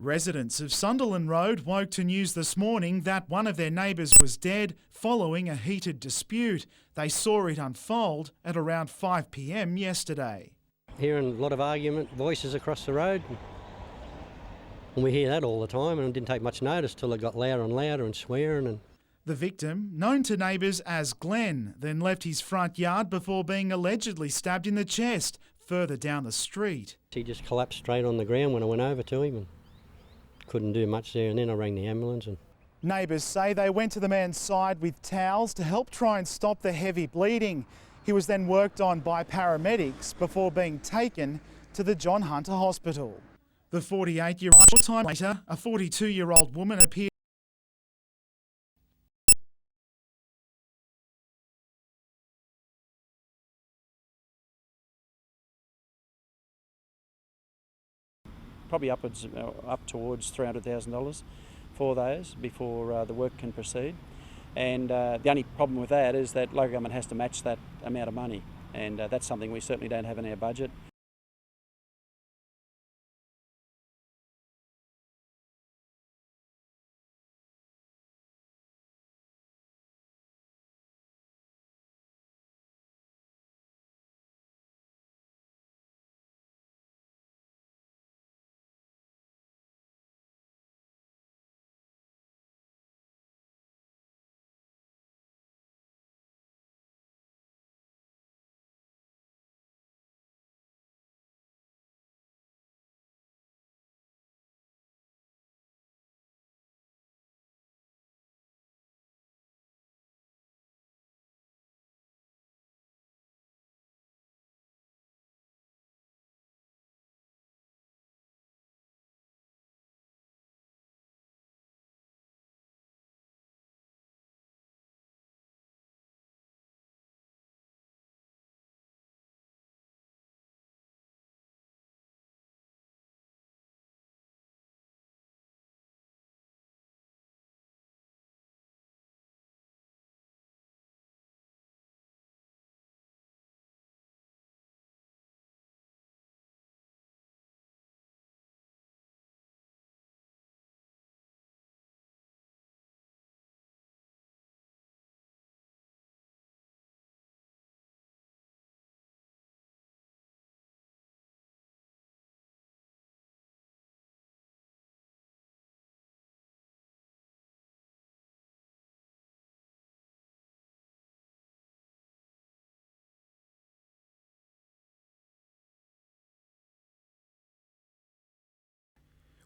Residents of Sunderland Road woke to news this morning that one of their neighbours was dead following a heated dispute. They saw it unfold at around 5 p.m. yesterday. Hearing a lot of argument, voices across the road. And we hear that all the time, and it didn't take much notice till it got louder and louder and swearing. And the victim, known to neighbours as Glenn, then left his front yard before being allegedly stabbed in the chest further down the street. He just collapsed straight on the ground when I went over to him and couldn't do much there, and then I rang the ambulance. Neighbours say they went to the man's side with towels to help try and stop the heavy bleeding. He was then worked on by paramedics before being taken to the John Hunter Hospital. The 48-year-old, short time later, a 42-year-old woman appeared probably up towards $300,000 for those before the work can proceed. And the only problem with that is that local government has to match that amount of money, and that's something we certainly don't have in our budget.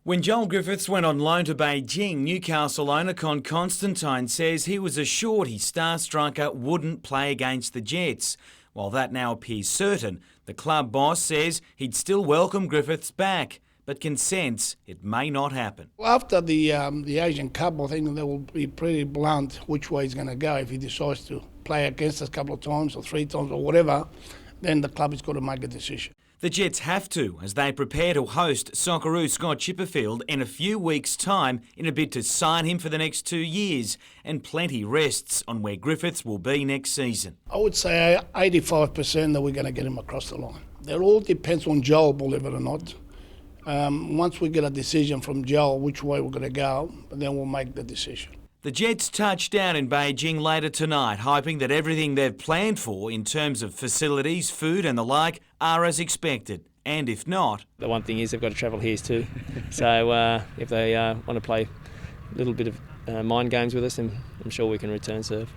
When Joel Griffiths went on loan to Beijing, Newcastle owner Con Constantine says he was assured his star striker wouldn't play against the Jets. While that now appears certain, the club boss says he'd still welcome Griffiths back, but can sense it may not happen. After the Asian Cup, I think they will be pretty blunt which way he's going to go. If he decides to play against us a couple of times or 3 times or whatever, then the club has got to make a decision. The Jets have to, as they prepare to host Socceroo Scott Chipperfield in a few weeks' time in a bid to sign him for the next 2 years, and plenty rests on where Griffiths will be next season. I would say 85% that we're going to get him across the line. That all depends on Joel, believe it or not. Once we get a decision from Joel which way we're going to go, then we'll make the decision. The Jets touch down in Beijing later tonight, hoping that everything they've planned for in terms of facilities, food and the like are as expected. And if not... The one thing is they've got to travel here too. So if they want to play a little bit of mind games with us, then I'm sure we can return serve.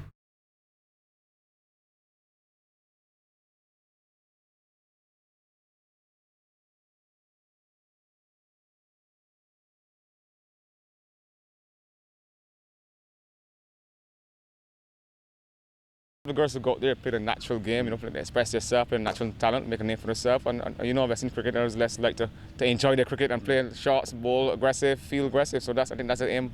The girls who go out there play the natural game, express yourself, and natural talent, make a name for yourself. And Western cricketers less like to enjoy their cricket and play shots, bowl aggressive, feel aggressive. So I think that's the aim.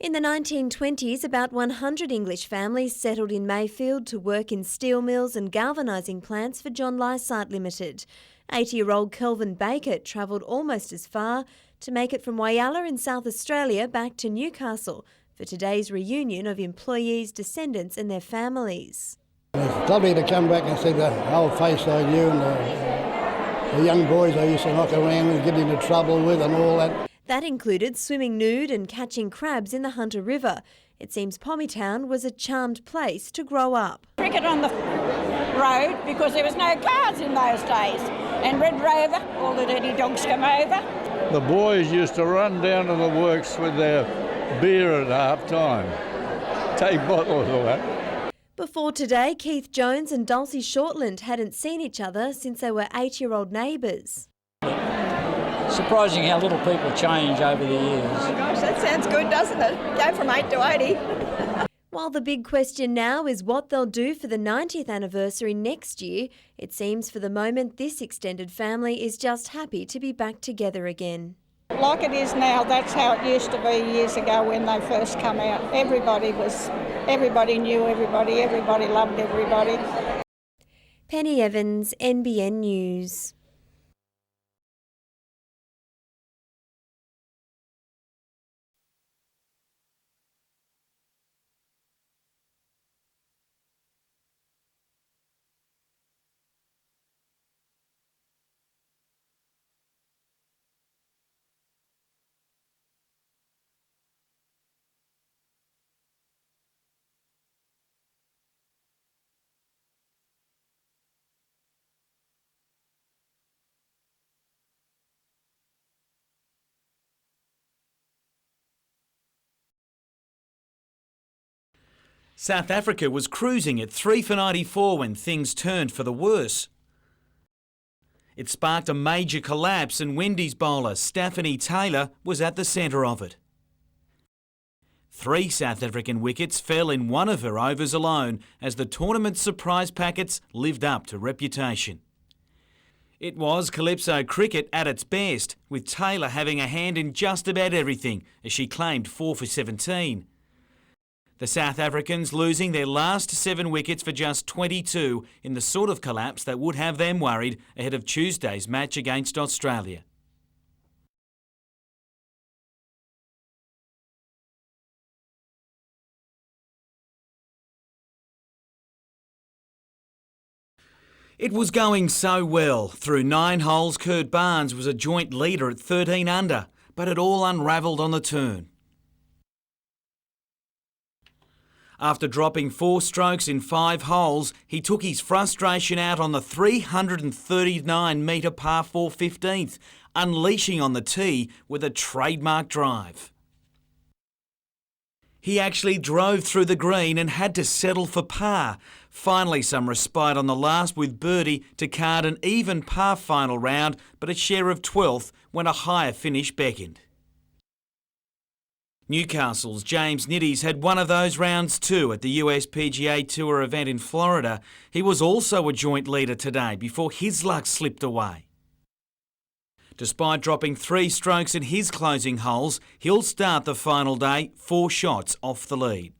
In the 1920s, about 100 English families settled in Mayfield to work in steel mills and galvanising plants for John Lysart Limited. 80-year-old Kelvin Baker travelled almost as far to make it from Whyalla in South Australia back to Newcastle for today's reunion of employees, descendants and their families. It's lovely to come back and see the old face I knew and the young boys I used to knock around and get into trouble with and all that. That included swimming nude and catching crabs in the Hunter River. It seems Pommytown was a charmed place to grow up. Cricket on the road because there was no cars in those days. And Red Rover, all the dirty dogs come over. The boys used to run down to the works with their beer at half time, take bottles of that. Before today, Keith Jones and Dulcie Shortland hadn't seen each other since they were 8-year-old neighbours. Surprising how little people change over the years. Oh my gosh, that sounds good, doesn't it? Go from 8 to 80. While the big question now is what they'll do for the 90th anniversary next year, it seems for the moment this extended family is just happy to be back together again. Like it is now, that's how it used to be years ago when they first come out. Everybody knew everybody, everybody loved everybody. Penny Evans, NBN News. South Africa was cruising at 3 for 94 when things turned for the worse. It sparked a major collapse and Wendy's bowler Stephanie Taylor was at the centre of it. 3 South African wickets fell in one of her overs alone as the tournament's surprise packets lived up to reputation. It was Calypso cricket at its best, with Taylor having a hand in just about everything as she claimed 4 for 17. The South Africans losing their last 7 wickets for just 22 in the sort of collapse that would have them worried ahead of Tuesday's match against Australia. It was going so well. Through 9 holes, Kurt Barnes was a joint leader at 13 under, but it all unravelled on the turn. After dropping 4 strokes in 5 holes, he took his frustration out on the 339-metre par 4 15th, unleashing on the tee with a trademark drive. He actually drove through the green and had to settle for par. Finally some respite on the last with birdie to card an even par final round, but a share of 12th when a higher finish beckoned. Newcastle's James Nitties had one of those rounds too at the US PGA Tour event in Florida. He was also a joint leader today before his luck slipped away. Despite dropping 3 strokes in his closing holes, he'll start the final day 4 shots off the lead.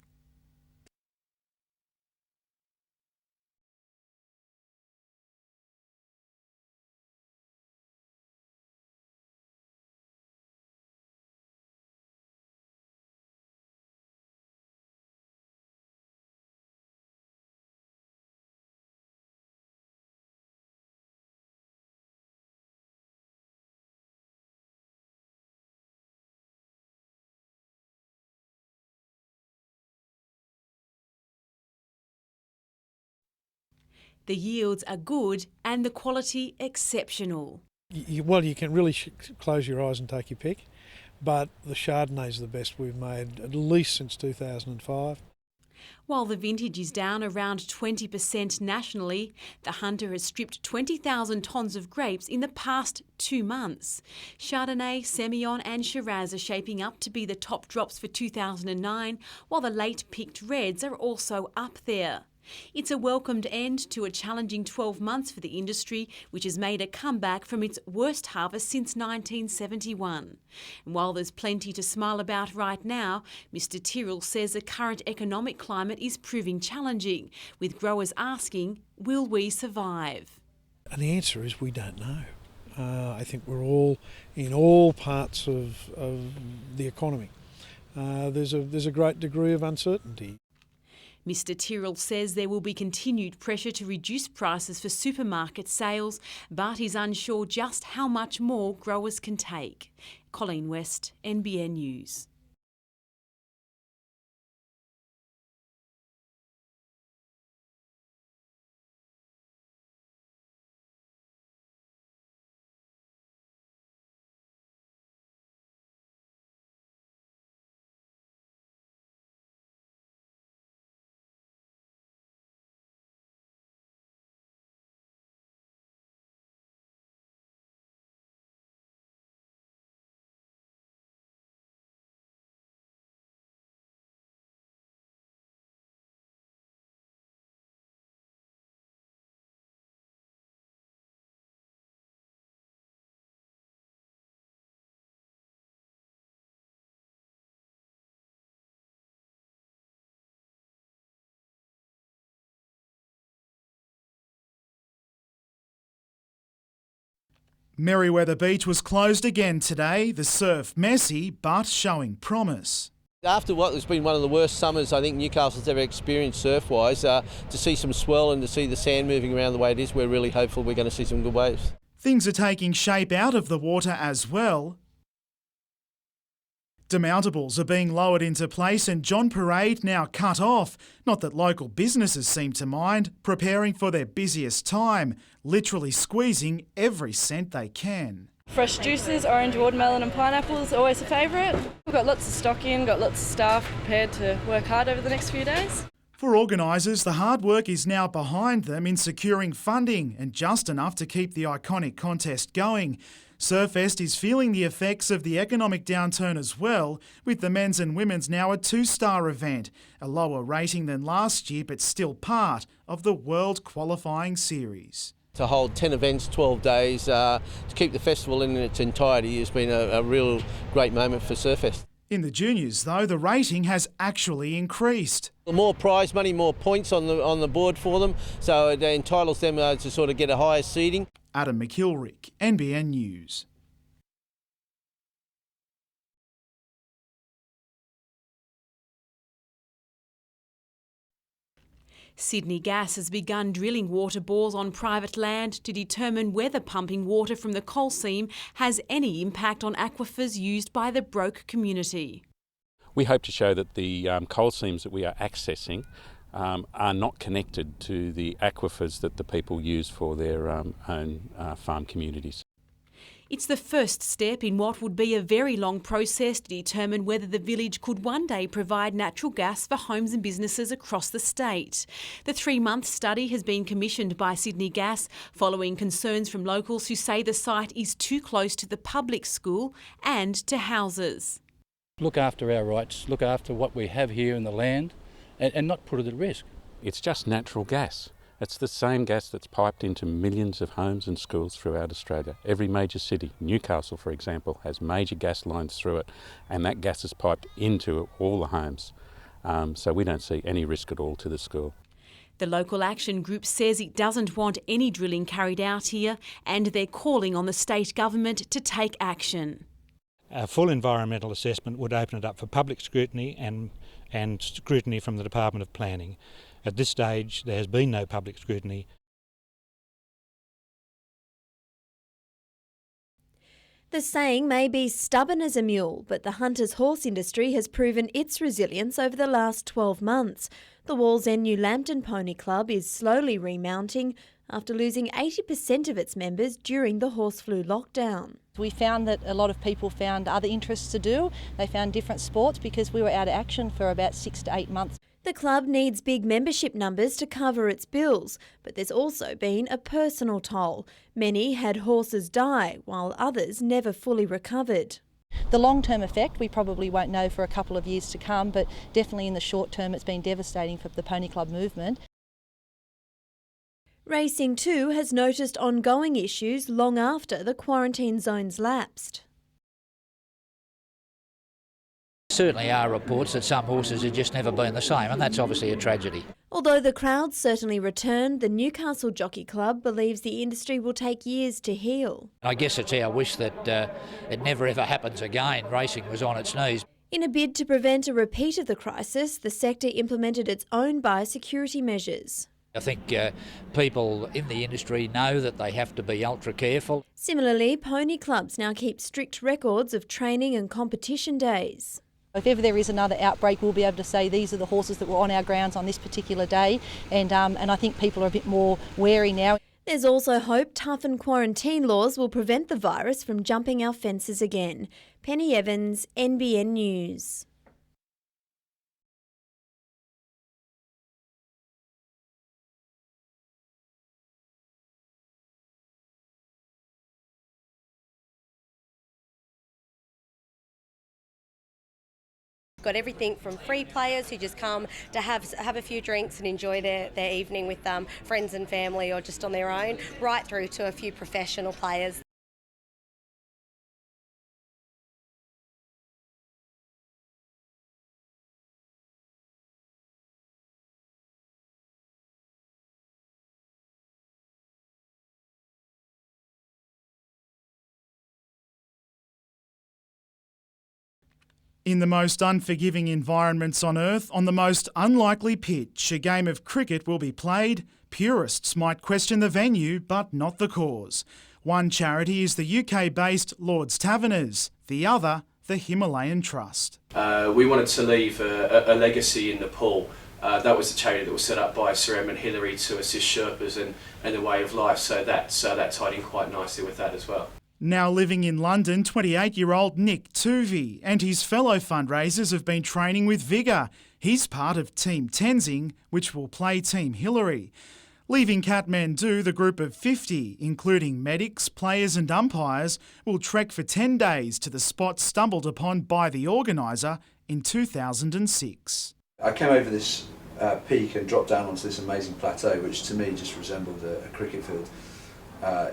The yields are good and the quality exceptional. Well, you can really close your eyes and take your pick, but the Chardonnay's the best we've made, at least since 2005. While the vintage is down around 20% nationally, the Hunter has stripped 20,000 tonnes of grapes in the past 2 months. Chardonnay, Semillon and Shiraz are shaping up to be the top drops for 2009, while the late picked reds are also up there. It's a welcomed end to a challenging 12 months for the industry, which has made a comeback from its worst harvest since 1971. And while there's plenty to smile about right now, Mr Tyrrell says the current economic climate is proving challenging, with growers asking, will we survive? And the answer is we don't know. I think we're all, in all parts of the economy, there's a great degree of uncertainty. Mr Tyrrell says there will be continued pressure to reduce prices for supermarket sales, but is unsure just how much more growers can take. Colleen West, NBN News. Merewether Beach was closed again today, the surf messy but showing promise. After what has been one of the worst summers I think Newcastle's ever experienced surf-wise, to see some swell and to see the sand moving around the way it is, we're really hopeful we're going to see some good waves. Things are taking shape out of the water as well. Demountables are being lowered into place and John Parade now cut off. Not that local businesses seem to mind, preparing for their busiest time, literally squeezing every cent they can. Fresh juices, orange, watermelon and pineapples, always a favourite. We've got lots of stock in, got lots of staff prepared to work hard over the next few days. For organisers, the hard work is now behind them in securing funding and just enough to keep the iconic contest going. Surfest is feeling the effects of the economic downturn as well, with the men's and women's now a 2-star event, a lower rating than last year but still part of the World Qualifying Series. To hold 10 events, 12 days, to keep the festival in its entirety has been a real great moment for Surfest. In the juniors, though, the rating has actually increased. More prize money, more points on the board for them, so it entitles them to sort of get a higher seeding. Adam McIlrick, NBN News. Sydney Gas has begun drilling water bores on private land to determine whether pumping water from the coal seam has any impact on aquifers used by the Broke community. We hope to show that the coal seams that we are accessing are not connected to the aquifers that the people use for their own farm communities. It's the first step in what would be a very long process to determine whether the village could one day provide natural gas for homes and businesses across the state. The 3-month study has been commissioned by Sydney Gas following concerns from locals who say the site is too close to the public school and to houses. Look after our rights, look after what we have here in the land and not put it at risk. It's just natural gas. It's the same gas that's piped into millions of homes and schools throughout Australia. Every major city, Newcastle for example, has major gas lines through it, and that gas is piped into all the homes. So we don't see any risk at all to the school. The local action group says it doesn't want any drilling carried out here, and they're calling on the state government to take action. A full environmental assessment would open it up for public scrutiny and scrutiny from the Department of Planning. At this stage, there has been no public scrutiny. The saying may be stubborn as a mule, but the hunter's horse industry has proven its resilience over the last 12 months. The Wallsend New Lambton Pony Club is slowly remounting after losing 80% of its members during the horse flu lockdown. We found that a lot of people found other interests to do. They found different sports because we were out of action for about 6 to 8 months. The club needs big membership numbers to cover its bills, but there's also been a personal toll. Many had horses die, while others never fully recovered. The long-term effect we probably won't know for a couple of years to come, but definitely in the short term it's been devastating for the pony club movement. Racing too has noticed ongoing issues long after the quarantine zones lapsed. Certainly are reports that some horses have just never been the same, and that's obviously a tragedy. Although the crowds certainly returned, the Newcastle Jockey Club believes the industry will take years to heal. I guess it's our wish that it never ever happens again. Racing was on its knees. In a bid to prevent a repeat of the crisis, the sector implemented its own biosecurity measures. I think people in the industry know that they have to be ultra careful. Similarly, pony clubs now keep strict records of training and competition days. If ever there is another outbreak, we'll be able to say these are the horses that were on our grounds on this particular day, and I think people are a bit more wary now. There's also hope toughened quarantine laws will prevent the virus from jumping our fences again. Penny Evans, NBN News. Got everything from free players who just come to have a few drinks and enjoy their evening with friends and family or just on their own, right through to a few professional players. In the most unforgiving environments on earth, on the most unlikely pitch, a game of cricket will be played. Purists might question the venue, but not the cause. One charity is the UK-based Lord's Taverners, the other, the Himalayan Trust. We wanted to leave a legacy in Nepal. That was the charity that was set up by Sir Edmund Hillary to assist Sherpas and the way of life, so that tied in quite nicely with that as well. Now living in London, 28-year-old Nick Tuvey and his fellow fundraisers have been training with vigour. He's part of Team Tenzing, which will play Team Hillary. Leaving Kathmandu, the group of 50, including medics, players and umpires, will trek for 10 days to the spot stumbled upon by the organiser in 2006. I came over this peak and dropped down onto this amazing plateau, which to me just resembled a cricket field.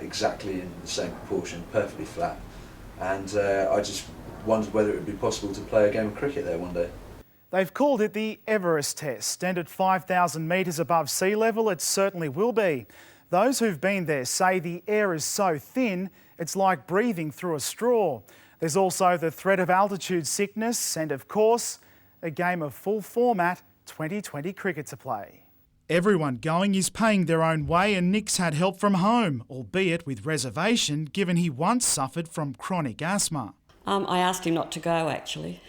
Exactly in the same proportion, perfectly flat, and I just wondered whether it would be possible to play a game of cricket there one day. They've called it the Everest test, and at 5,000 metres above sea level it certainly will be. Those who've been there say the air is so thin it's like breathing through a straw. There's also the threat of altitude sickness and, of course, a game of full format 2020 cricket to play. Everyone going is paying their own way, and Nick's had help from home, albeit with reservation, given he once suffered from chronic asthma. I asked him not to go, actually,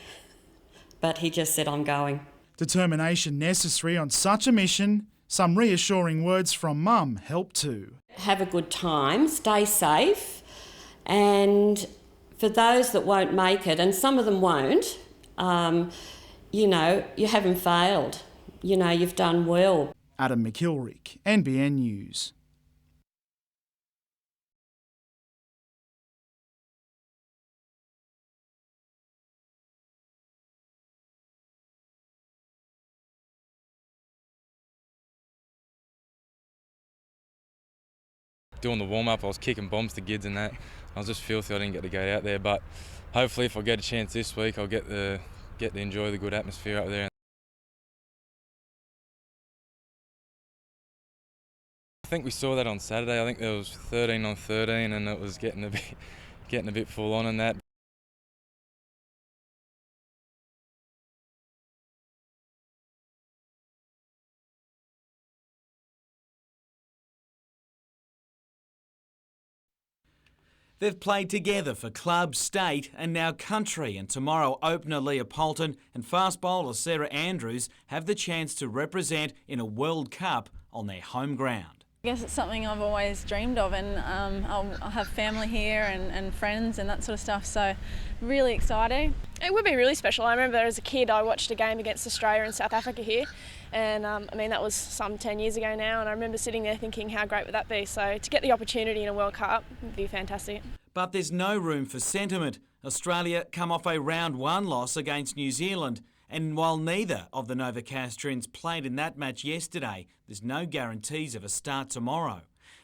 but he just said, I'm going. Determination necessary on such a mission. Some reassuring words from Mum help too. Have a good time, stay safe, and for those that won't make it, and some of them won't, you haven't failed. You've done well. Adam McIlrick, NBN News. Doing the warm-up, I was kicking bombs to kids and that. I was just filthy, I didn't get to go out there, but hopefully if I get a chance this week, I'll get to enjoy the good atmosphere up there. I think we saw that on Saturday. I think there was 13 on 13 and it was getting a bit full on in that. They've played together for club, state and now country, and tomorrow opener Leah Poulton and fast bowler Sarah Andrews have the chance to represent in a World Cup on their home ground. I guess it's something I've always dreamed of, and I'll have family here and friends and that sort of stuff, so really exciting. It would be really special. I remember as a kid I watched a game against Australia and South Africa here, and that was some 10 years ago now, and I remember sitting there thinking how great would that be, so to get the opportunity in a World Cup would be fantastic. But there's no room for sentiment. Australia come off a round 1 loss against New Zealand, And while neither of the Novocastrians played in that match yesterday, there's no guarantees of a start tomorrow.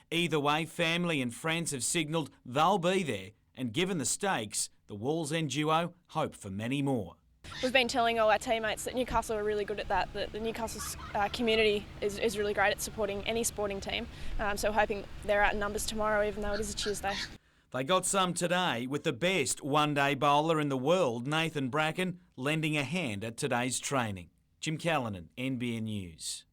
Either way, family and friends have signalled they'll be there, and given the stakes, the Wallsend duo hope for many more. We've been telling all our teammates that Newcastle are really good at that the Newcastle community is really great at supporting any sporting team, so we're hoping they're out in numbers tomorrow, even though it is a Tuesday. They got some today, with the best one-day bowler in the world, Nathan Bracken, lending a hand at today's training. Jim Callanan, NBN News.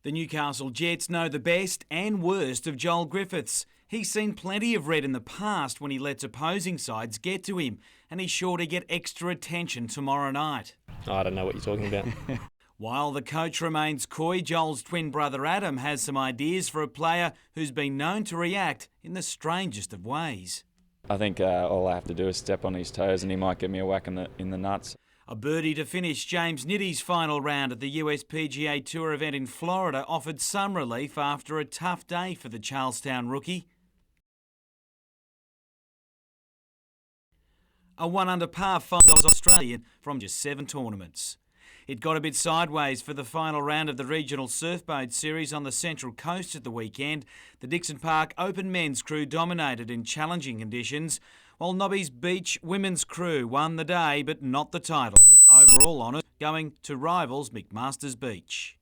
The Newcastle Jets know the best and worst of Joel Griffiths. He's seen plenty of red in the past when he lets opposing sides get to him, and he's sure to get extra attention tomorrow night. I don't know what you're talking about. While the coach remains coy, Joel's twin brother Adam has some ideas for a player who's been known to react in the strangest of ways. I think all I have to do is step on his toes and he might give me a whack in the nuts. A birdie to finish James Nitty's final round at the US PGA Tour event in Florida offered some relief after a tough day for the Charlestown rookie. A 1-under par $5 Australian from just 7 tournaments. It got a bit sideways for the final round of the Regional Surfboat Series on the Central Coast at the weekend. The Dixon Park Open men's crew dominated in challenging conditions, while Nobby's Beach women's crew won the day but not the title, with overall honours going to rivals McMaster's Beach.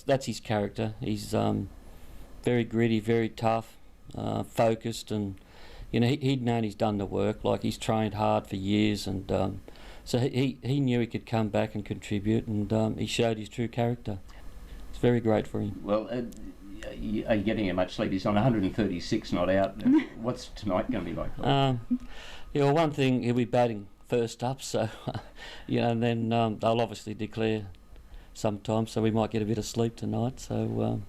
That's his character. He's very gritty, very tough, focused, and he'd known he's done the work. Like, he's trained hard for years, and so he knew he could come back and contribute, and he showed his true character. It's very great for him. Well, are you getting much sleep? He's on 136, not out. What's tonight going to be like? Well, one thing, he'll be batting first up, so and then they'll obviously declare sometime, so we might get a bit of sleep tonight. So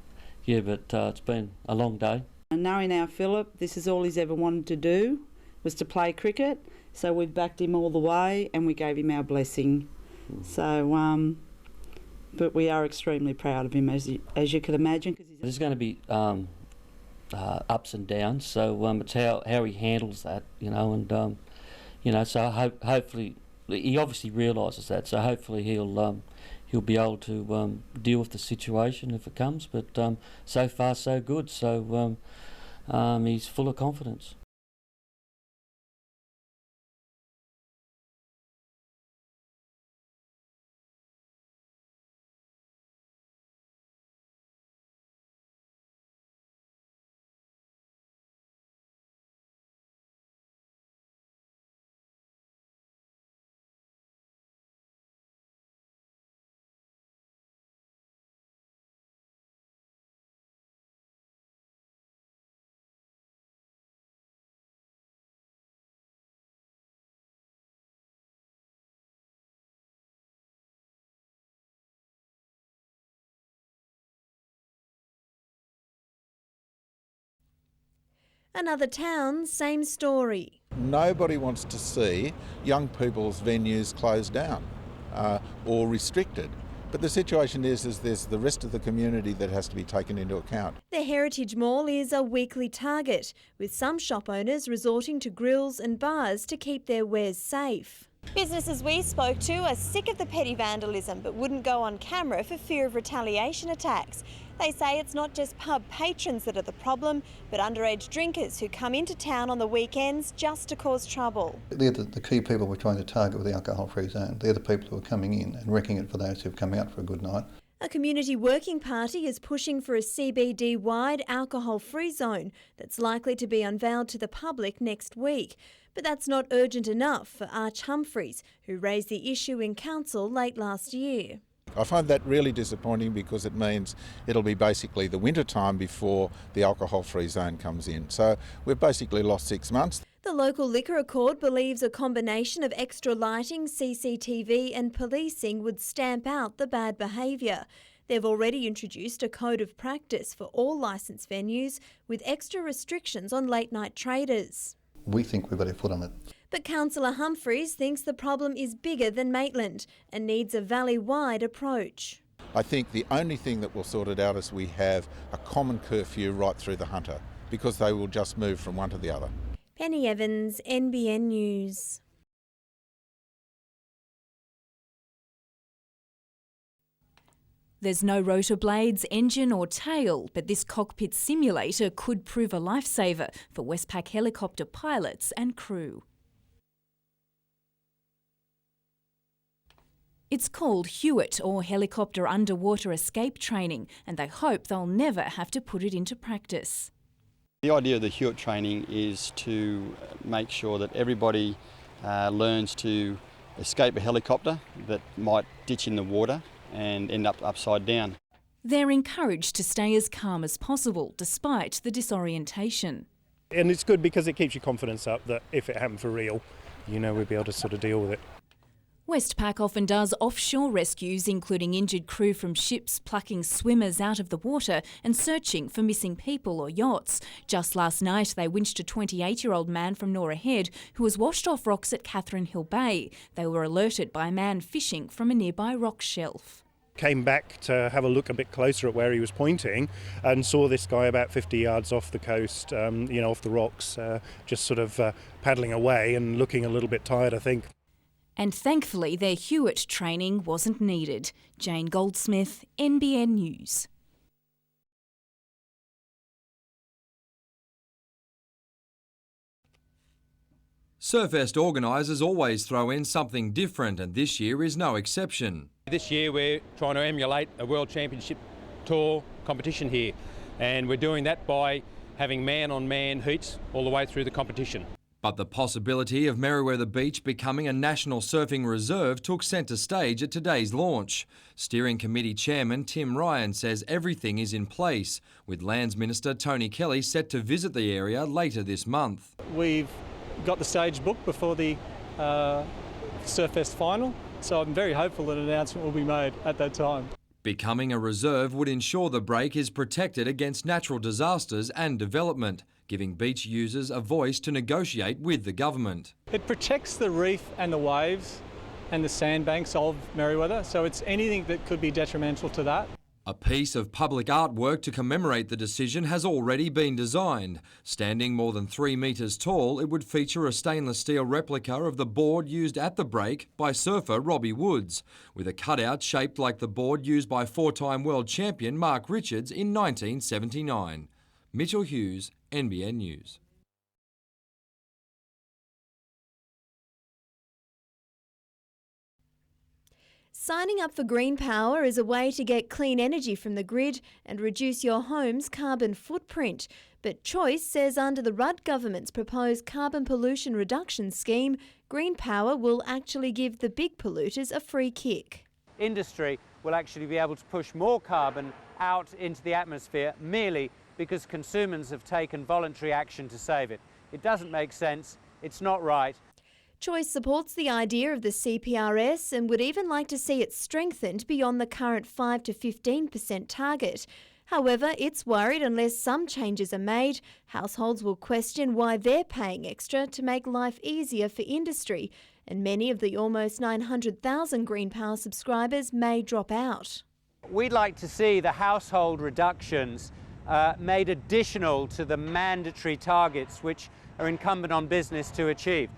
but it's been a long day. And knowing our Philip, this is all he's ever wanted to do, was to play cricket. So we backed him all the way, and we gave him our blessing. So, but we are extremely proud of him, as you can imagine. There's going to be ups and downs. So it's how he handles that, and so hopefully he obviously realises that. So hopefully he'll be able to deal with the situation if it comes, but so far so good, so he's full of confidence. Another town, same story. Nobody wants to see young people's venues closed down or restricted. But the situation is there's the rest of the community that has to be taken into account. The Heritage Mall is a weekly target, with some shop owners resorting to grills and bars to keep their wares safe. Businesses we spoke to are sick of the petty vandalism but wouldn't go on camera for fear of retaliation attacks. They say it's not just pub patrons that are the problem, but underage drinkers who come into town on the weekends just to cause trouble. They're the key people we're trying to target with the alcohol-free zone. They're the people who are coming in and wrecking it for those who've come out for a good night. A community working party is pushing for a CBD-wide alcohol-free zone that's likely to be unveiled to the public next week. But that's not urgent enough for Arch Humphreys, who raised the issue in council late last year. I find that really disappointing because it means it'll be basically the winter time before the alcohol-free zone comes in. So we've basically lost 6 months. The local liquor accord believes a combination of extra lighting, CCTV and policing would stamp out the bad behaviour. They've already introduced a code of practice for all licensed venues with extra restrictions on late-night traders. We think we've got our foot on it. But Councillor Humphreys thinks the problem is bigger than Maitland and needs a valley-wide approach. I think the only thing that will sort it out is we have a common curfew right through the Hunter, because they will just move from one to the other. Penny Evans, NBN News. There's no rotor blades, engine or tail, but this cockpit simulator could prove a lifesaver for Westpac helicopter pilots and crew. It's called Hewitt, or Helicopter Underwater Escape Training, and they hope they'll never have to put it into practice. The idea of the Hewitt training is to make sure that everybody learns to escape a helicopter that might ditch in the water and end up upside down. They're encouraged to stay as calm as possible despite the disorientation. And it's good because it keeps your confidence up that if it happened for real, you know, we'll be able to sort of deal with it. Westpac often does offshore rescues, including injured crew from ships plucking swimmers out of the water and searching for missing people or yachts. Just last night, they winched a 28-year-old man from Nora Head who was washed off rocks at Catherine Hill Bay. They were alerted by a man fishing from a nearby rock shelf. Came back to have a look a bit closer at where he was pointing and saw this guy about 50 yards off the coast, off the rocks, just sort of paddling away and looking a little bit tired, I think. And thankfully, their Hewitt training wasn't needed. Jane Goldsmith, NBN News. Surfest organisers always throw in something different, and this year is no exception. This year we're trying to emulate a World Championship Tour competition here, and we're doing that by having man-on-man heats all the way through the competition. But the possibility of Merewether Beach becoming a national surfing reserve took centre stage at today's launch. Steering Committee Chairman Tim Ryan says everything is in place, with Lands Minister Tony Kelly set to visit the area later this month. We've got the stage booked before the Surfest final, so I'm very hopeful that an announcement will be made at that time. Becoming a reserve would ensure the break is protected against natural disasters and development, giving beach users a voice to negotiate with the government. It protects the reef and the waves and the sandbanks of Merewether, so it's anything that could be detrimental to that. A piece of public artwork to commemorate the decision has already been designed. Standing more than 3 metres tall, it would feature a stainless steel replica of the board used at the break by surfer Robbie Woods, with a cutout shaped like the board used by four-time world champion Mark Richards in 1979. Mitchell Hughes, NBN News. Signing up for green power is a way to get clean energy from the grid and reduce your home's carbon footprint. But Choice says under the Rudd government's proposed carbon pollution reduction scheme, green power will actually give the big polluters a free kick. Industry will actually be able to push more carbon out into the atmosphere merely because consumers have taken voluntary action to save it. It doesn't make sense, it's not right. Choice supports the idea of the CPRS and would even like to see it strengthened beyond the current 5 to 15% target. However, it's worried unless some changes are made, households will question why they're paying extra to make life easier for industry and many of the almost 900,000 Green Power subscribers may drop out. We'd like to see the household reductions made additional to the mandatory targets which are incumbent on business to achieve.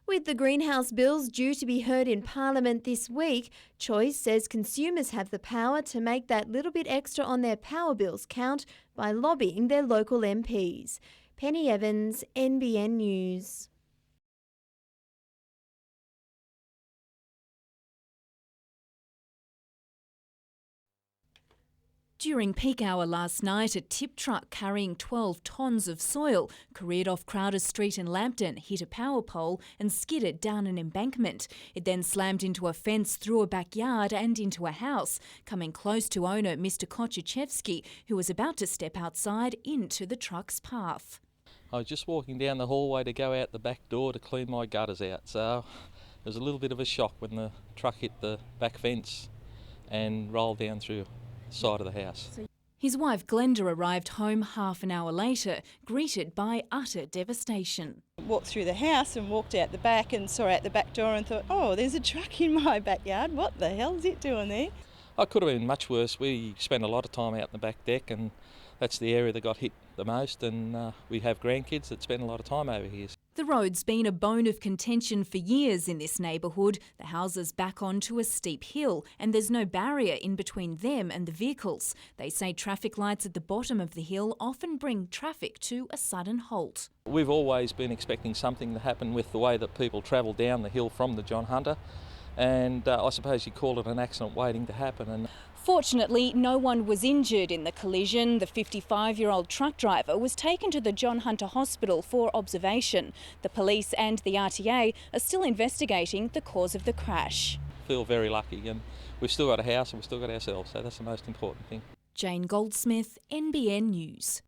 With the greenhouse bills due to be heard in Parliament this week, Choice says consumers have the power to make that little bit extra on their power bills count by lobbying their local MPs. Penny Evans, NBN News. During peak hour last night, a tip truck carrying 12 tonnes of soil careered off Crowder Street in Lambton, hit a power pole and skidded down an embankment. It then slammed into a fence, through a backyard and into a house, coming close to owner Mr. Kochachevsky, who was about to step outside into the truck's path. I was just walking down the hallway to go out the back door to clean my gutters out, so it was a little bit of a shock when the truck hit the back fence and rolled down through side of the house. His wife Glenda arrived home half an hour later, greeted by utter devastation. Walked through the house and walked out the back and saw out the back door and thought, oh, there's a truck in my backyard. What the hell is it doing there? I could have been much worse. We spend a lot of time out in the back deck, and that's the area that got hit the most, and we have grandkids that spend a lot of time over here. The road's been a bone of contention for years in this neighbourhood. The houses back onto a steep hill and there's no barrier in between them and the vehicles. They say traffic lights at the bottom of the hill often bring traffic to a sudden halt. We've always been expecting something to happen with the way that people travel down the hill from the John Hunter, and I suppose you call it an accident waiting to happen. And fortunately, no one was injured in the collision. The 55-year-old truck driver was taken to the John Hunter Hospital for observation. The police and the RTA are still investigating the cause of the crash. Feel very lucky, and we've still got a house and we've still got ourselves, so that's the most important thing. Jane Goldsmith, NBN News.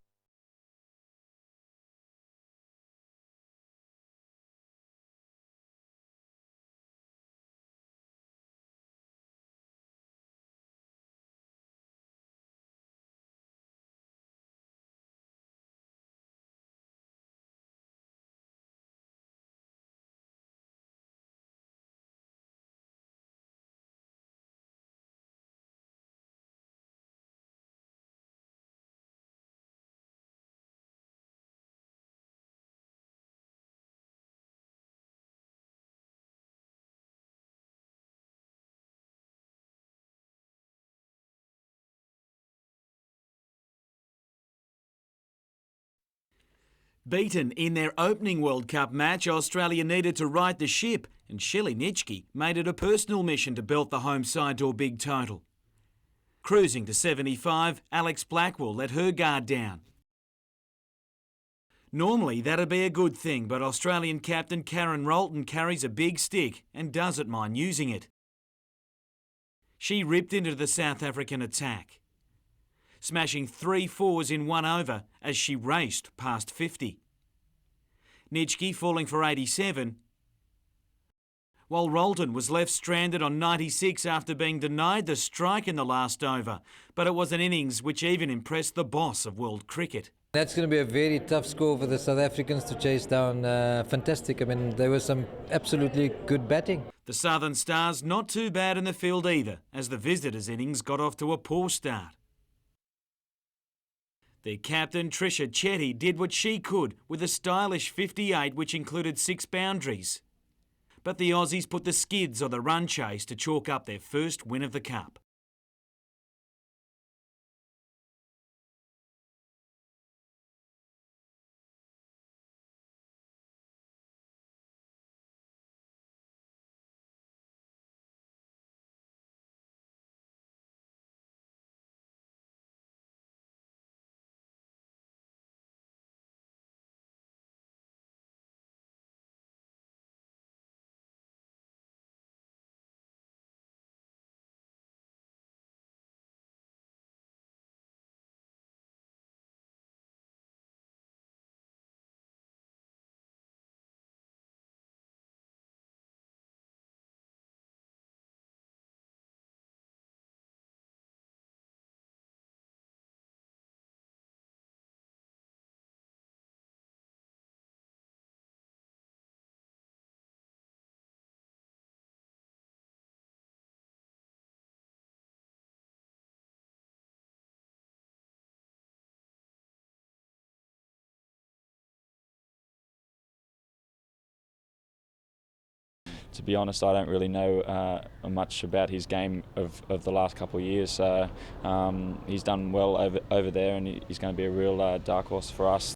Beaten in their opening World Cup match, Australia needed to right the ship, and Shelley Nitschke made it a personal mission to belt the home side to a big total. Cruising to 75, Alex Blackwell let her guard down. Normally that'd be a good thing, but Australian captain Karen Rolton carries a big stick and doesn't mind using it. She ripped into the South African attack, smashing 3 fours in 1 over as she raced past 50. Nitschke falling for 87, while Rolton was left stranded on 96 after being denied the strike in the last over. But it was an innings which even impressed the boss of world cricket. That's going to be a very tough score for the South Africans to chase down. Fantastic. I mean, there was some absolutely good batting. The Southern Stars not too bad in the field either, as the visitors' innings got off to a poor start. Their captain, Trisha Chetty, did what she could with a stylish 58 which included 6 boundaries. But the Aussies put the skids on the run chase to chalk up their first win of the Cup. to be honest, I don't really know much about his game of the last couple of years. So he's done well over there, and he's going to be a real dark horse for us.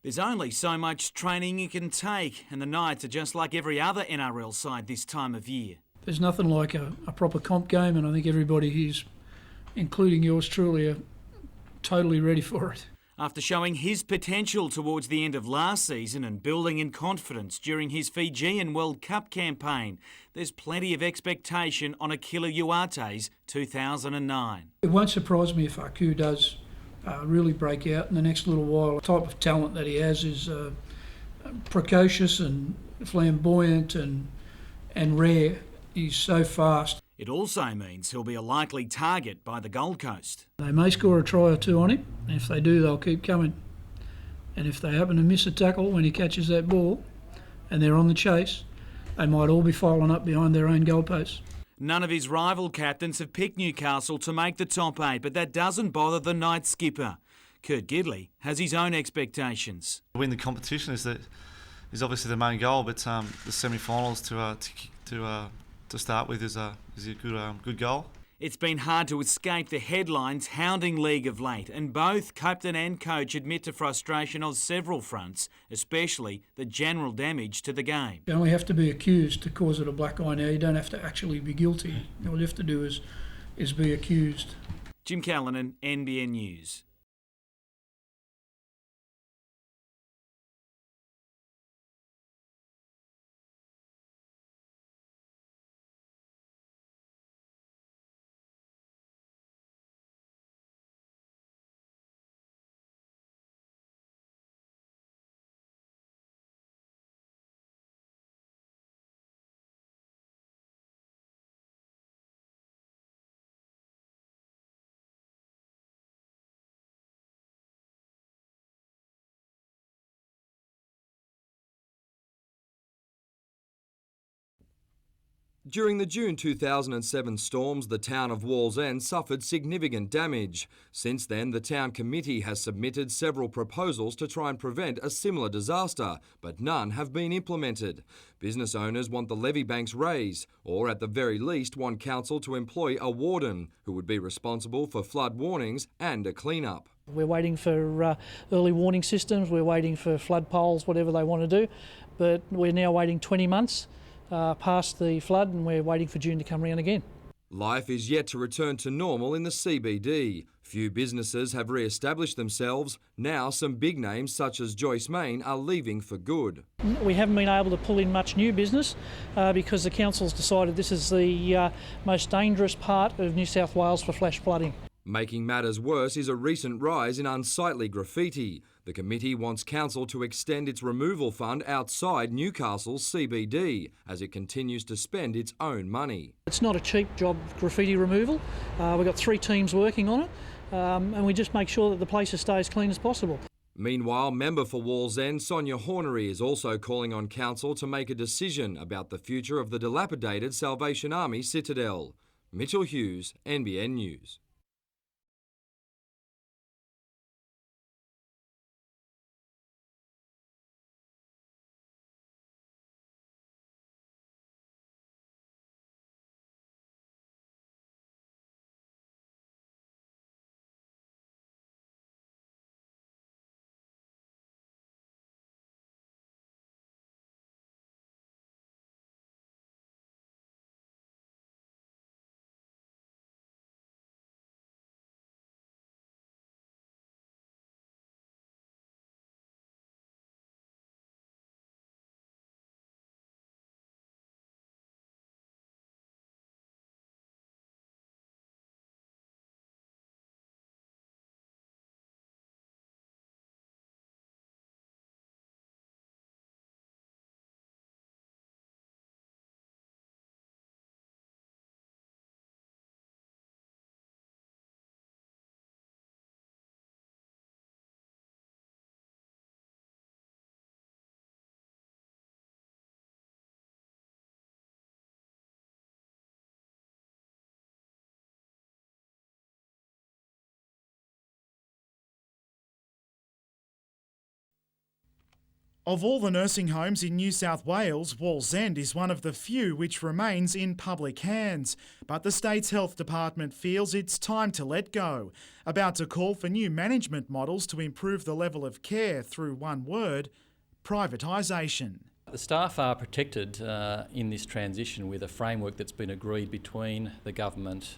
There's only so much training you can take, and the Knights are just like every other NRL side this time of year. There's nothing like a proper comp game, and I think everybody who's, including yours truly, are totally ready for it. After showing his potential towards the end of last season and building in confidence during his Fijian World Cup campaign, there's plenty of expectation on Akila Uate's 2009. It won't surprise me if Aku does really break out in the next little while. The type of talent that he has is precocious and flamboyant and rare. He's so fast. It also means he'll be a likely target by the Gold Coast. They may score a try or two on him, and if they do, they'll keep coming. And if they happen to miss a tackle when he catches that ball and they're on the chase, they might all be filing up behind their own goalposts. None of his rival captains have picked Newcastle to make the top 8, but that doesn't bother the Knights skipper. Kurt Gidley has his own expectations. To win the competition is obviously the main goal, but the semi-finals to start with is a good goal. It's been hard to escape the headlines hounding League of late, and both captain and coach admit to frustration on several fronts, especially the general damage to the game. You only have to be accused to cause it a black eye now. You don't have to actually be guilty. All you have to do is be accused. Jim Callanan, NBN News. During the June 2007 storms, the town of Wallsend suffered significant damage. Since then, the town committee has submitted several proposals to try and prevent a similar disaster, but none have been implemented. Business owners want the levy banks raised, or at the very least want council to employ a warden, who would be responsible for flood warnings and a clean-up. We're waiting for early warning systems, we're waiting for flood poles, whatever they want to do, but we're now waiting 20 months past the flood, and we're waiting for June to come round again. Life is yet to return to normal in the CBD. Few businesses have re-established themselves. Now some big names such as Joyce Main are leaving for good. We haven't been able to pull in much new business because the council's decided this is the most dangerous part of New South Wales for flash flooding. Making matters worse is a recent rise in unsightly graffiti. The committee wants council to extend its removal fund outside Newcastle's CBD as it continues to spend its own money. It's not a cheap job, graffiti removal. We've got 3 teams working on it, and we just make sure that the place stays as clean as possible. Meanwhile, member for Wallsend, Sonia Hornery, is also calling on council to make a decision about the future of the dilapidated Salvation Army Citadel. Mitchell Hughes, NBN News. Of all the nursing homes in New South Wales, Wallsend is one of the few which remains in public hands. But the state's health department feels it's time to let go, about to call for new management models to improve the level of care through one word: privatisation. The staff are protected in this transition with a framework that's been agreed between the government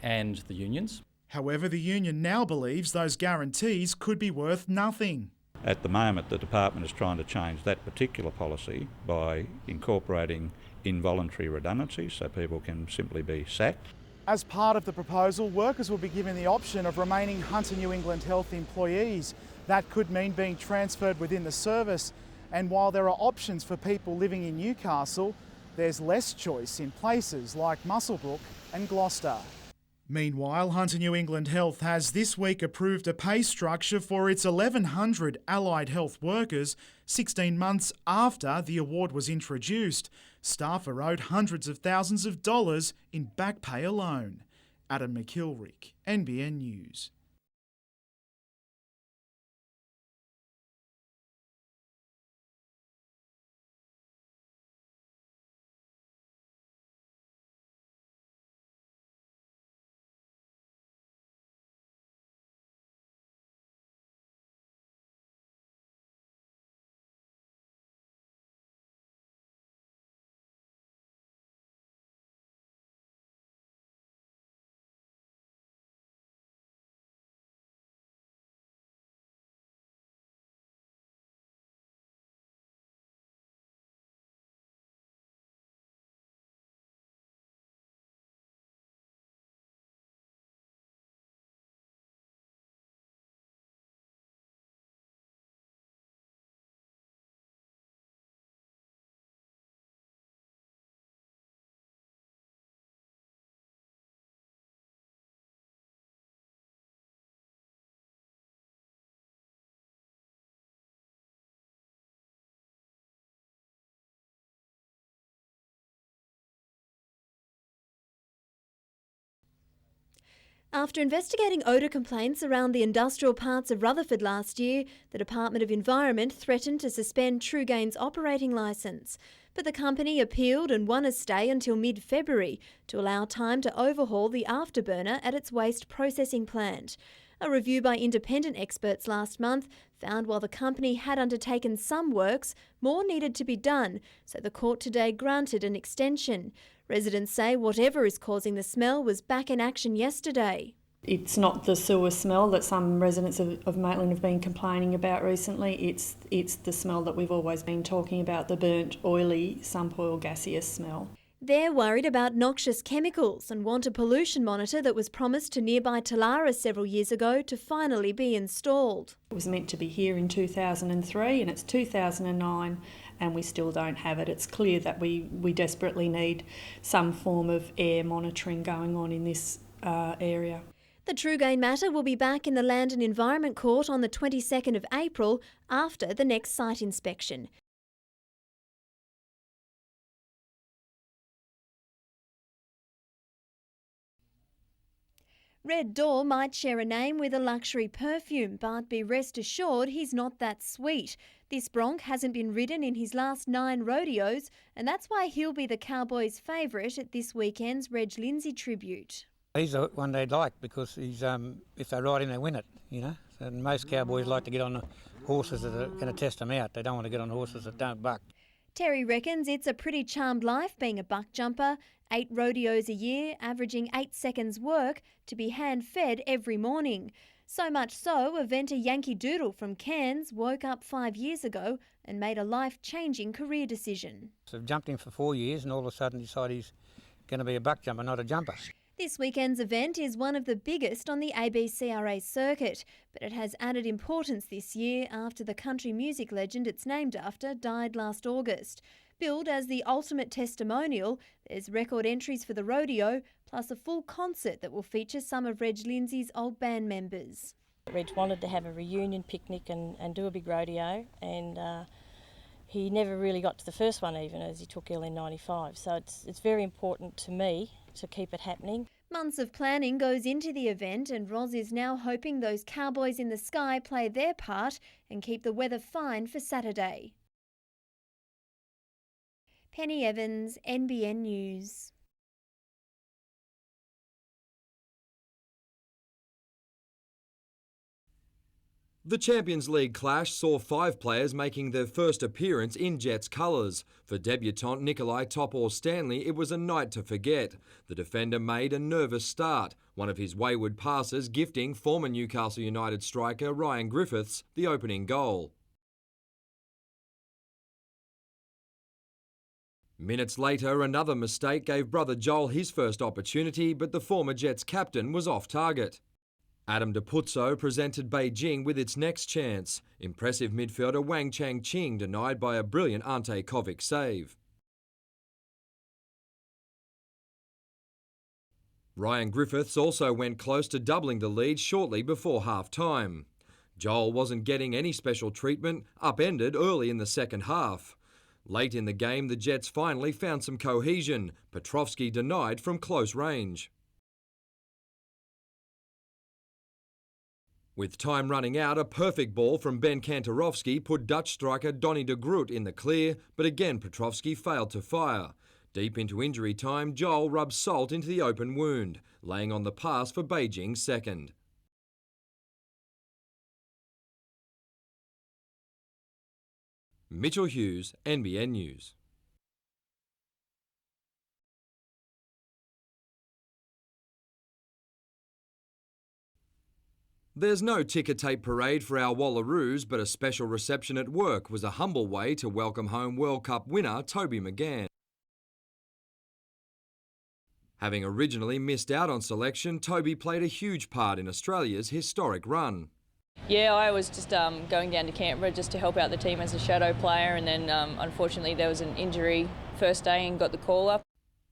and the unions. However, the union now believes those guarantees could be worth nothing. At the moment, the department is trying to change that particular policy by incorporating involuntary redundancies so people can simply be sacked. As part of the proposal, workers will be given the option of remaining Hunter New England Health employees. That could mean being transferred within the service. And while there are options for people living in Newcastle, there's less choice in places like Muswellbrook and Gloucester. Meanwhile, Hunter New England Health has this week approved a pay structure for its 1,100 allied health workers 16 months after the award was introduced. Staff are owed hundreds of thousands of dollars in back pay alone. Adam McKilrick, NBN News. After investigating odour complaints around the industrial parts of Rutherford last year, the Department of Environment threatened to suspend Trugain's operating licence. But the company appealed and won a stay until mid-February to allow time to overhaul the afterburner at its waste processing plant. A review by independent experts last month found while the company had undertaken some works, more needed to be done, so the court today granted an extension. Residents say whatever is causing the smell was back in action yesterday. It's not the sewer smell that some residents of Maitland have been complaining about recently. It's the smell that we've always been talking about, the burnt, oily, sump oil gaseous smell. They're worried about noxious chemicals and want a pollution monitor that was promised to nearby Talara several years ago to finally be installed. It was meant to be here in 2003 and it's 2009 and we still don't have it. It's clear that we desperately need some form of air monitoring going on in this area. The Trugain matter will be back in the Land and Environment Court on the 22nd of April after the next site inspection. Red Door might share a name with a luxury perfume, but be rest assured he's not that sweet. This bronc hasn't been ridden in his last 9 rodeos, and that's why he'll be the Cowboys' favourite at this weekend's Reg Lindsay tribute. He's the one they'd like because he's if they ride him, they win it, you know. And most cowboys like to get on the horses that are going to test them out. They don't want to get on horses that don't buck. Terry reckons it's a pretty charmed life being a buck jumper, 8 rodeos a year, averaging 8 seconds work to be hand-fed every morning. So much so, eventer Yankee Doodle from Cairns woke up 5 years ago and made a life-changing career decision. So I've jumped him for 4 years and all of a sudden decided he's going to be a buck jumper, not a jumper. This weekend's event is one of the biggest on the ABCRA circuit, but it has added importance this year after the country music legend it's named after died last August. Billed as the ultimate testimonial, there's record entries for the rodeo, plus a full concert that will feature some of Reg Lindsay's old band members. Reg wanted to have a reunion picnic and do a big rodeo, and he never really got to the first one even, as he took ill in '95. So it's very important to me to keep it happening. Months of planning goes into the event, and Roz is now hoping those cowboys in the sky play their part and keep the weather fine for Saturday. Penny Evans, NBN News. The Champions League clash saw 5 players making their first appearance in Jets colours. For debutant Nikolai Topor-Stanley, it was a night to forget. The defender made a nervous start, one of his wayward passes gifting former Newcastle United striker Ryan Griffiths the opening goal. Minutes later, another mistake gave brother Joel his first opportunity, but the former Jets captain was off target. Adam DePuzzo presented Beijing with its next chance. Impressive midfielder Wang Chang-Ching denied by a brilliant Ante Kovic save. Ryan Griffiths also went close to doubling the lead shortly before half-time. Joel wasn't getting any special treatment, upended early in the second half. Late in the game, the Jets finally found some cohesion. Petrovsky denied from close range. With time running out, a perfect ball from Ben Kantarovski put Dutch striker Donny de Groot in the clear, but again Petrovsky failed to fire. Deep into injury time, Joel rubbed salt into the open wound, laying on the pass for Beijing's second. Mitchell Hughes, NBN News. There's no ticker tape parade for our Wallaroos, but a special reception at work was a humble way to welcome home World Cup winner Toby McGann. Having originally missed out on selection, Toby played a huge part in Australia's historic run. Yeah, I was just going down to Canberra just to help out the team as a shadow player, and then unfortunately there was an injury first day and got the call up.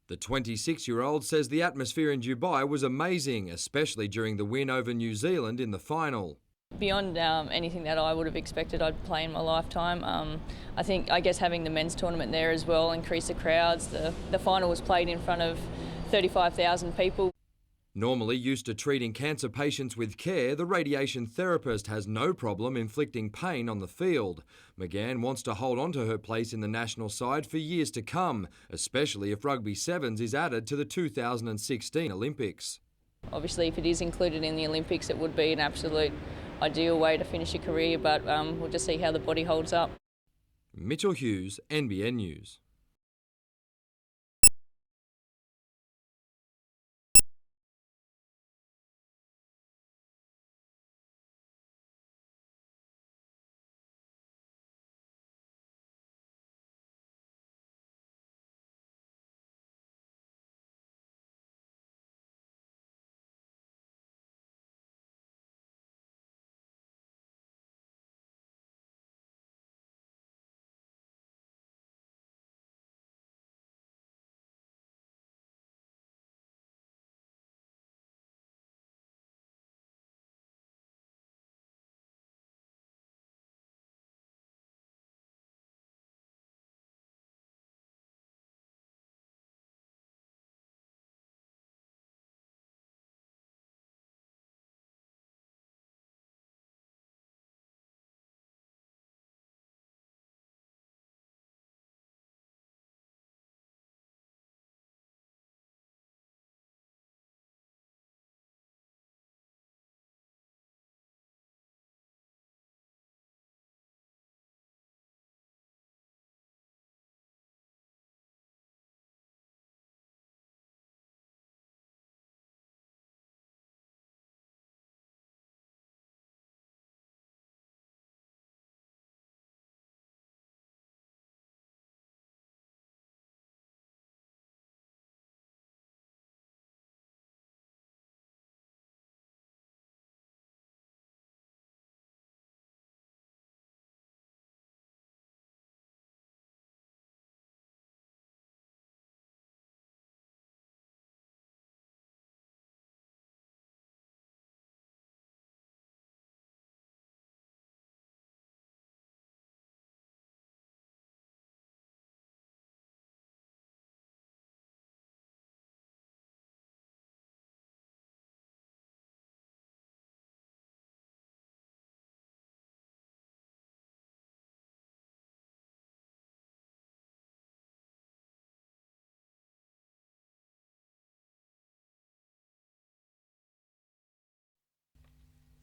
The 26-year-old says the atmosphere in Dubai was amazing, especially during the win over New Zealand in the final. Beyond anything that I would have expected I'd play in my lifetime, I guess having the men's tournament there as well increased the crowds. The final was played in front of 35,000 people. Normally used to treating cancer patients with care, the radiation therapist has no problem inflicting pain on the field. McGann wants to hold on to her place in the national side for years to come, especially if rugby sevens is added to the 2016 Olympics. Obviously, if it is included in the Olympics, it would be an absolute ideal way to finish a career, but we'll just see how the body holds up. Mitchell Hughes, NBN News.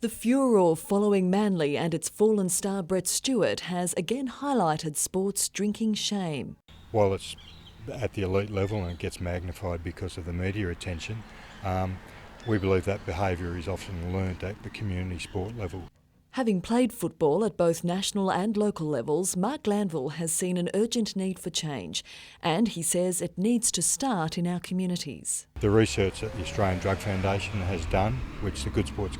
The furore following Manly and its fallen star Brett Stewart has again highlighted sport's drinking shame. While it's at the elite level and it gets magnified because of the media attention, we believe that behaviour is often learnt at the community sport level. Having played football at both national and local levels, Mark Glanville has seen an urgent need for change, and he says it needs to start in our communities. The research that the Australian Drug Foundation has done, which the Good Sports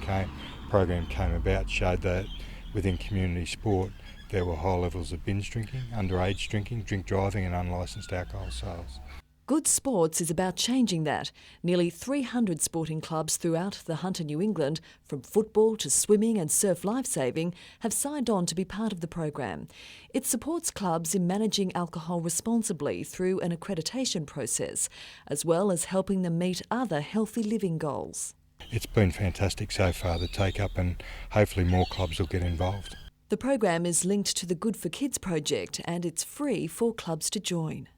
program came about, showed that within community sport there were high levels of binge drinking, underage drinking, drink driving and unlicensed alcohol sales. Good Sports is about changing that. Nearly 300 sporting clubs throughout the Hunter New England, from football to swimming and surf lifesaving, have signed on to be part of the program. It supports clubs in managing alcohol responsibly through an accreditation process, as well as helping them meet other healthy living goals. It's been fantastic so far, the take-up, and hopefully more clubs will get involved. The program is linked to the Good for Kids project, and it's free for clubs to join.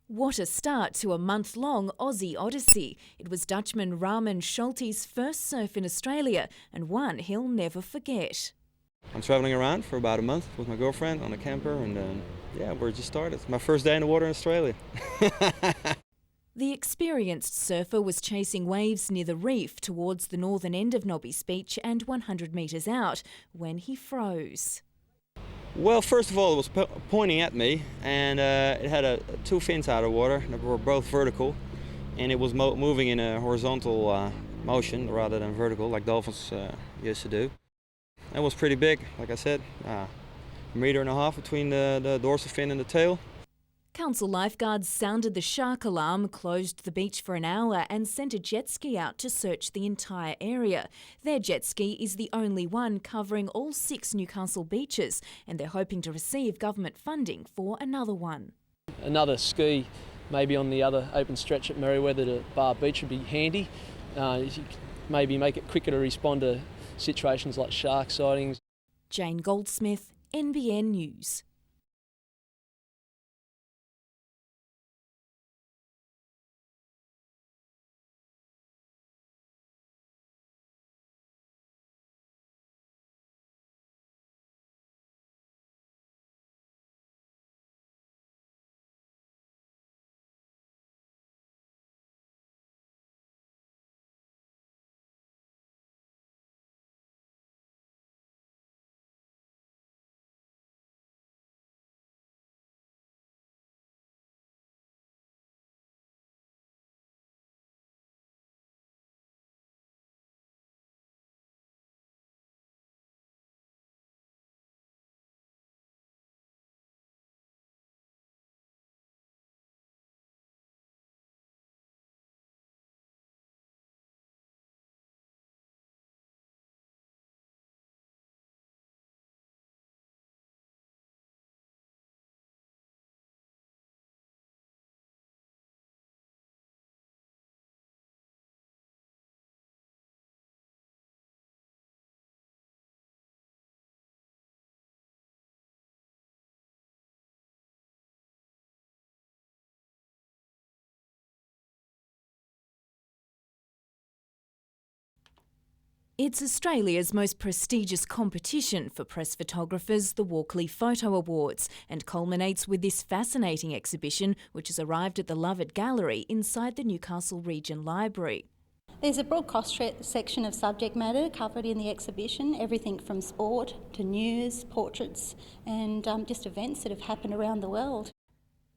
What a start to a month-long Aussie odyssey. It was Dutchman Raman Schulte's first surf in Australia, and one he'll never forget. I'm travelling around for about a month with my girlfriend on a camper, and yeah, we're just started. My first day in the water in Australia. The experienced surfer was chasing waves near the reef towards the northern end of Nobby's Beach and 100 metres out when he froze. Well, first of all, it was pointing at me, and it had two fins out of water that were both vertical, and it was moving in a horizontal motion rather than vertical, like dolphins used to do. It was pretty big, like I said, 1.5 meters between the dorsal fin and the tail. Council lifeguards sounded the shark alarm, closed the beach for an hour and sent a jet ski out to search the entire area. Their jet ski is the only one covering all 6 Newcastle beaches, and they're hoping to receive government funding for another one. Another ski maybe on the other open stretch at Merewether to Bar Beach would be handy. Maybe make it quicker to respond to situations like shark sightings. Jane Goldsmith, NBN News. It's Australia's most prestigious competition for press photographers, the Walkley Photo Awards, and culminates with this fascinating exhibition which has arrived at the Lovett Gallery inside the Newcastle Region Library. There's a broad cross-section of subject matter covered in the exhibition, everything from sport to news, portraits and just events that have happened around the world.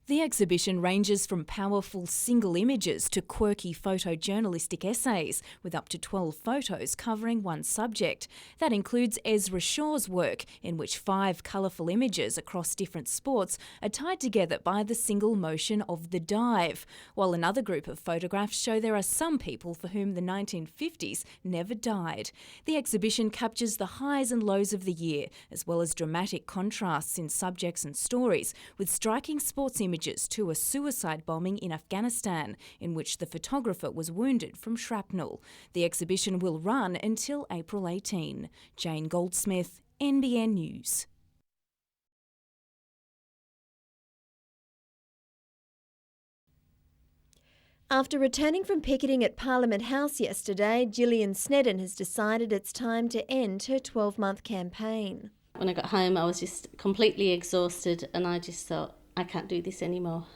The exhibition ranges from powerful single images to quirky photojournalistic essays, with up to 12 photos covering one subject. That includes Ezra Shaw's work, in which 5 colourful images across different sports are tied together by the single motion of the dive, while another group of photographs show there are some people for whom the 1950s never died. The exhibition captures the highs and lows of the year, as well as dramatic contrasts in subjects and stories, with striking sports images to a suicide bombing in Afghanistan, in which the photographer was wounded from shrapnel. The exhibition will run until April 18. Jane Goldsmith, NBN News. After returning from picketing at Parliament House yesterday, Gillian Snedden has decided it's time to end her 12-month campaign. When I got home, I was just completely exhausted and I just thought, I can't do this anymore.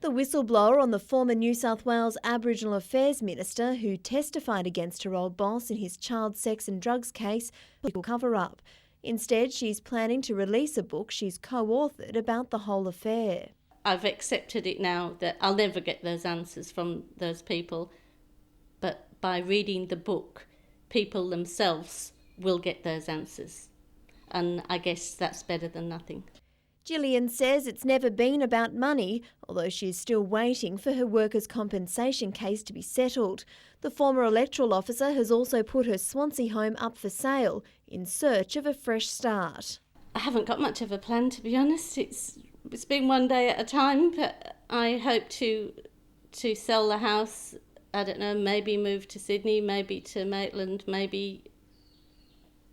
The whistleblower on the former New South Wales Aboriginal Affairs Minister, who testified against her old boss in his child sex and drugs case, will cover up. Instead, she's planning to release a book she's co-authored about the whole affair. I've accepted it now that I'll never get those answers from those people, but by reading the book, people themselves will get those answers. And I guess that's better than nothing. Gillian says it's never been about money, although she is still waiting for her workers' compensation case to be settled. The former electoral officer has also put her Swansea home up for sale in search of a fresh start. I haven't got much of a plan, to be honest. It's been one day at a time, but I hope to sell the house. I don't know, maybe move to Sydney, maybe to Maitland, maybe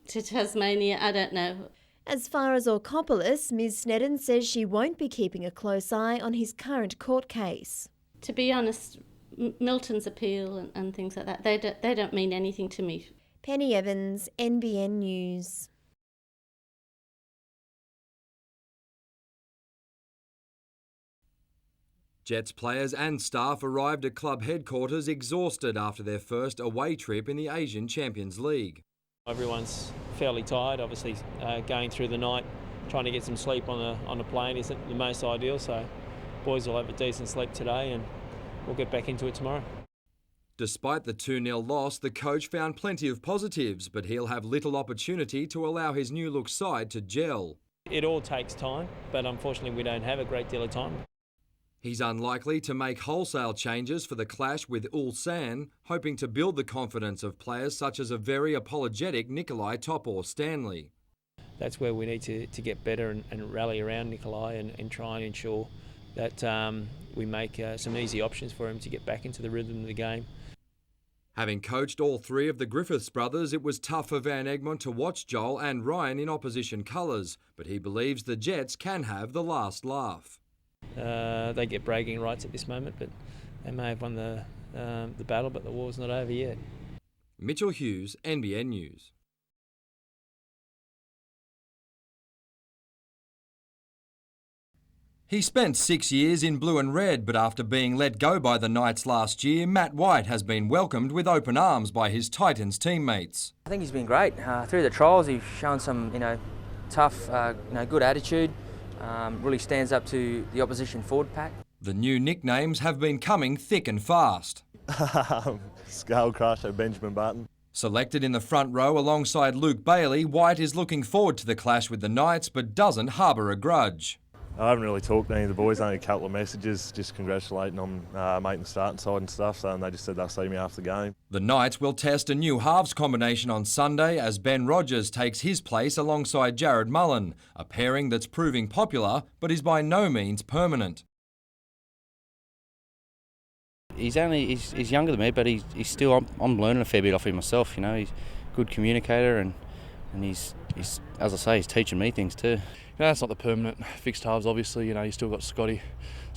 to Tasmania, I don't know. As far as Orkopolis, Ms Snedden says she won't be keeping a close eye on his current court case. To be honest, Milton's appeal and things like that, they don't mean anything to me. Penny Evans, NBN News. Jets players and staff arrived at club headquarters exhausted after their first away trip in the Asian Champions League. Everyone's fairly tired, obviously going through the night, trying to get some sleep on the plane isn't the most ideal, so boys will have a decent sleep today and we'll get back into it tomorrow. Despite the 2-0 loss, the coach found plenty of positives, but he'll have little opportunity to allow his new look side to gel. It all takes time, but unfortunately we don't have a great deal of time. He's unlikely to make wholesale changes for the clash with Ulsan, hoping to build the confidence of players such as a very apologetic Nikolai Topor-Stanley. That's where we need to get better and rally around Nikolai and try and ensure that we make some easy options for him to get back into the rhythm of the game. Having coached all 3 of the Griffiths brothers, it was tough for Van Egmond to watch Joel and Ryan in opposition colours, but he believes the Jets can have the last laugh. They get bragging rights at this moment, but they may have won the battle, but the war's not over yet. Mitchell Hughes, NBN News. He spent 6 years in blue and red, but after being let go by the Knights last year, Matt White has been welcomed with open arms by his Titans teammates. I think he's been great. Through the trials, he's shown some, tough, good attitude. Really stands up to the opposition forward pack. The new nicknames have been coming thick and fast. Skull Crusher, Benjamin Button. Selected in the front row alongside Luke Bailey, White is looking forward to the clash with the Knights but doesn't harbour a grudge. I haven't really talked to any of the boys, only a couple of messages just congratulating on making the starting side and stuff, so they just said they'll see me after the game. The Knights will test a new halves combination on Sunday as Ben Rogers takes his place alongside Jared Mullen, a pairing that's proving popular but is by no means permanent. He's younger than me, but he's still, I'm learning a fair bit off him myself, He's a good communicator and he's, as I say, he's teaching me things too. It's not the permanent fixed halves, obviously. You still got Scotty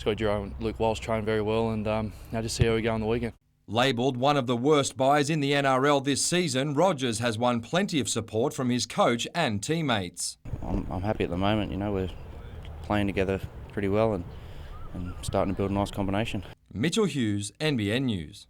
Giro and Luke Walsh train very well, and just see how we go on the weekend. Labelled one of the worst buys in the NRL this season, Rogers has won plenty of support from his coach and teammates. I'm happy at the moment. We're playing together pretty well and starting to build a nice combination. Mitchell Hughes, NBN News.